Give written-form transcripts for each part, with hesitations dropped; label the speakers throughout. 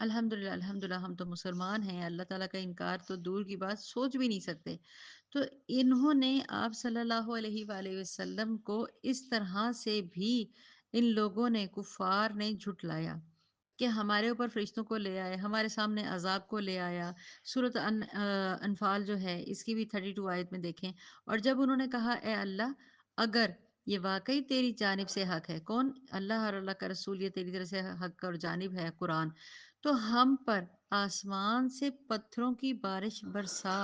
Speaker 1: الحمدللہ الحمدللہ ہم تو مسلمان ہیں، اللہ تعالیٰ کا انکار تو دور کی بات، سوچ بھی نہیں سکتے۔ تو انہوں نے آپ صلی اللہ علیہ وآلہ وسلم کو اس طرح سے بھی ان لوگوں نے، کفار نے جھٹلایا کہ ہمارے اوپر فرشتوں کو لے آئے، ہمارے سامنے عذاب کو لے آیا۔ سورۃ انفال جو ہے اس کی بھی 32 آیت میں دیکھیں۔ اور جب انہوں نے کہا اے اللہ، اگر یہ واقعی تیری جانب سے حق ہے، کون؟ اللہ اور اللہ کا رسول، یہ تیری طرف سے حق اور جانب ہے قرآن، تو ہم پر آسمان سے پتھروں کی بارش برسا،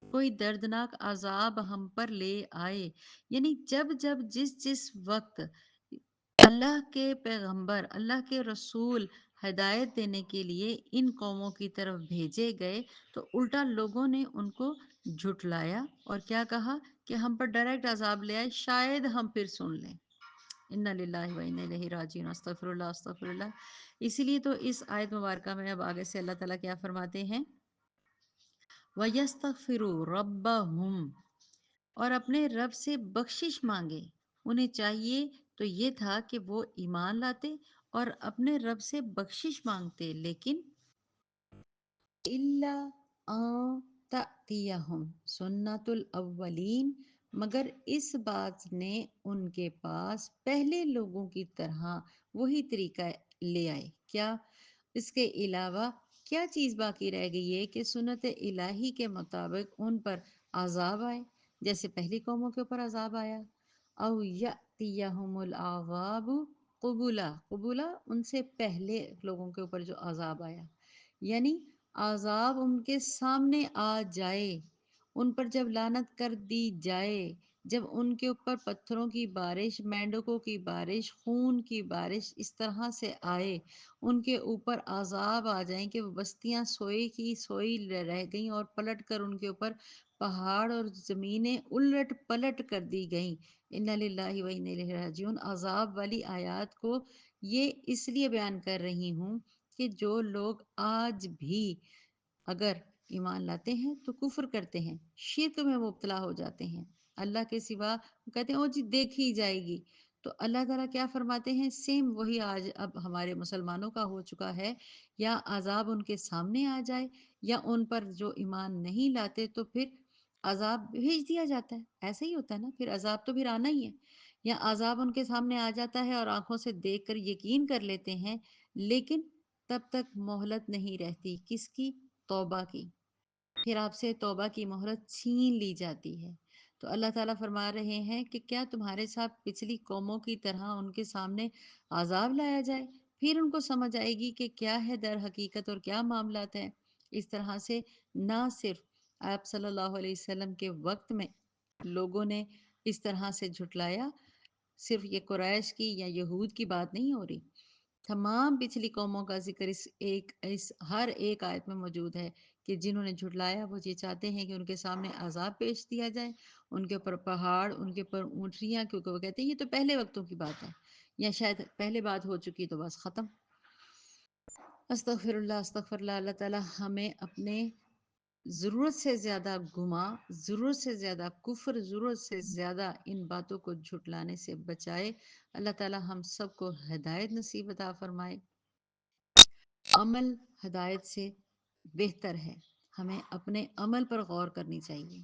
Speaker 1: کوئی دردناک عذاب ہم پر لے آئے۔ یعنی جب جب جس جس وقت اللہ کے پیغمبر، اللہ کے رسول ہدایت دینے کے لیے ان قوموں کی طرف بھیجے گئے، تو الٹا لوگوں نے ان کو جھٹلایا اور کیا کہا کہ ہم پر ڈائریکٹ عذاب لے آئے، شاید ہم پھر سن لیں۔ انا للہ و انا الیہ راجعون، استغفر اللہ استغفر اللہ۔ اسی لیے تو اس آیت مبارکہ میں اب آگے سے اللہ تعالیٰ کیا فرماتے ہیں، وَيَسْتَغْفِرُوا رَبَّهُمْ، اور اپنے رب سے بخشش مانگے۔ انہیں چاہیے تو یہ تھا کہ وہ ایمان لاتے اور اپنے رب سے بخشش مانگتے، لیکن الا ان تأتیہم سنت الاولین، مگر اس بات نے ان کے پاس پہلے لوگوں کی طرح وہی طریقہ لے آئے۔ کیا؟ اس کے علاوہ کیا چیز باقی رہ گئی ہے کہ سنت الہی کے مطابق ان پر عذاب آئے، جیسے پہلی قوموں کے اوپر عذاب آیا۔ او یأتیہم العذاب قبلا، قبلا ان سے پہلے لوگوں کے اوپر جو عذاب آیا، یعنی عذاب ان کے سامنے آ جائے، ان پر جب لعنت کر دی جائے، جب ان کے اوپر پتھروں کی بارش، مینڈکوں کی بارش، خون کی بارش اس طرح سے آئے، ان کے اوپر عذاب آ جائیں کہ وہ بستیاں سوئی کی سوئی رہ گئیں اور پلٹ کر ان کے اوپر پہاڑ اور زمینیں الٹ پلٹ کر دی گئیں۔ انا للہ و انا الیہ راجعون۔ عذاب والی آیات کو یہ اس لیے بیان کر رہی ہوں کہ جو لوگ آج بھی اگر ایمان لاتے ہیں تو کفر کرتے ہیں، شرک میں مبتلا ہو جاتے ہیں، اللہ کے سوا کہتے ہیں او جی دیکھی جائے گی، تو اللہ تعالیٰ کیا فرماتے ہیں؟ سیم وہی آج اب ہمارے مسلمانوں کا ہو چکا ہے، یا عذاب ان کے سامنے آ جائے، یا ان پر جو ایمان نہیں لاتے تو پھر عذاب بھیج دیا جاتا ہے۔ ایسا ہی ہوتا ہے نا، پھر عذاب تو پھر آنا ہی ہے، یا عذاب ان کے سامنے آ جاتا ہے اور آنکھوں سے دیکھ کر یقین کر لیتے ہیں، لیکن تب تک مہلت نہیں رہتی، کس کی؟ توبہ کی۔ پھر آپ سے توبہ کی مہلت چھین لی جاتی ہے۔ تو اللہ تعالیٰ فرما رہے ہیں کہ کیا تمہارے ساتھ پچھلی قوموں کی طرح ان کے سامنے عذاب لایا جائے، پھر ان کو سمجھ آئے گی کہ کیا ہے در حقیقت اور کیا معاملات ہیں۔ اس طرح سے نہ صرف آپ صلی اللہ علیہ وسلم کے وقت میں لوگوں نے اس طرح سے جھٹلایا، صرف یہ قریش کی یا یہود کی بات نہیں ہو رہی، تمام پچھلی قوموں کا ذکر اس ہر ایک آیت میں موجود ہے کہ جنہوں نے جھٹلایا وہ یہ چاہتے ہیں کہ ان کے سامنے عذاب پیش دیا جائے، ان کے اوپر پہاڑ، ان کے اوپر اونٹنیاں، کیونکہ وہ کہتے ہیں یہ تو پہلے وقتوں کی بات ہے، یا شاید پہلے بات ہو چکی تو بس ختم۔ استغفر اللہ۔ اللہ تعالیٰ ہمیں اپنے ضرورت سے زیادہ گناہ، ضرورت سے زیادہ کفر، ضرورت سے زیادہ ان باتوں کو جھٹلانے سے بچائے۔ اللہ تعالیٰ ہم سب کو ہدایت نصیب عطا فرمائے۔ عمل ہدایت سے بہتر ہے، ہمیں اپنے عمل پر غور کرنی چاہیے۔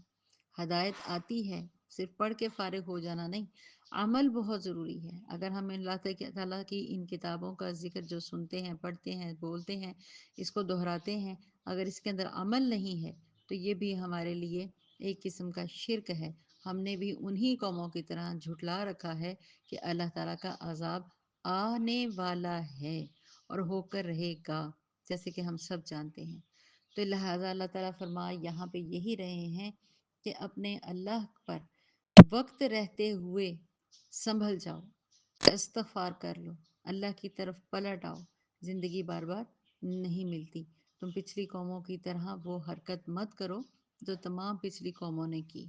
Speaker 1: ہدایت آتی ہے، صرف پڑھ کے فارغ ہو جانا نہیں، عمل بہت ضروری ہے۔ اگر ہم اللہ تعالیٰ کی ان کتابوں کا ذکر جو سنتے ہیں، پڑھتے ہیں، بولتے ہیں، اس کو دہراتے ہیں، اگر اس کے اندر عمل نہیں ہے تو یہ بھی ہمارے لیے ایک قسم کا شرک ہے۔ ہم نے بھی انہی قوموں کی طرح جھٹلا رکھا ہے کہ اللہ تعالیٰ کا عذاب آنے والا ہے اور ہو کر رہے گا، جیسے کہ ہم سب جانتے ہیں۔ تو لہٰذا اللہ تعالیٰ فرما یہاں پہ یہی رہے ہیں کہ اپنے اللہ پر وقت رہتے ہوئے سنبھل جاؤ، استغفار کر لو، اللہ کی طرف پلٹ آؤ، زندگی بار بار نہیں ملتی۔ تم پچھلی قوموں کی طرح وہ حرکت مت کرو جو تمام پچھلی قوموں نے کی۔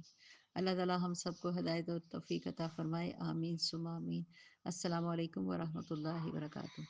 Speaker 1: اللہ تعالیٰ ہم سب کو ہدایت اور توفیق عطا فرمائے، آمین ثم آمین۔ السلام علیکم ورحمۃ اللہ وبرکاتہ۔